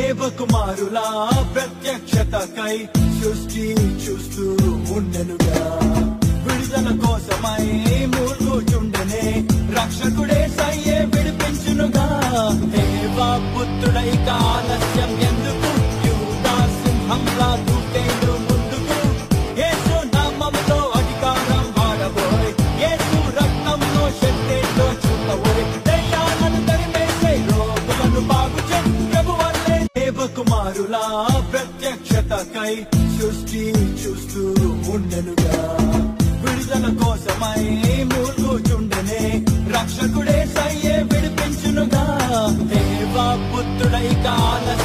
దేవకుమారులా ప్రత్యక్షతకై సృష్టి చూస్తూ ఉండెనుగా. విడుదల కోసమై మూర్ఖుచుండెనే రక్షకుడే సయ్యే విడిపించునుగా. దేవా పుత్రుడై ఆలస్యం ఎందుకు, యూదా సింహంలా దూకేడు ముందుకు. యేసు నామములో అధికారం వాడబోయ్, యేసు రక్తంలో శక్తితో చూపబోయ్. దయ్యాలను తరిమేసే, రోగులను బాగు చే ప్రభువల్లే. దేవకుమారులా ప్రత్యక్షతకై సృష్టి చూస్తూ ఉండెనుగా. విడుదల కోసమై మూర్ఖుచుండెనే రక్షకుడే సయ్యే విడిపించునుగా. దేవా పుత్రుడై ఆలస్యం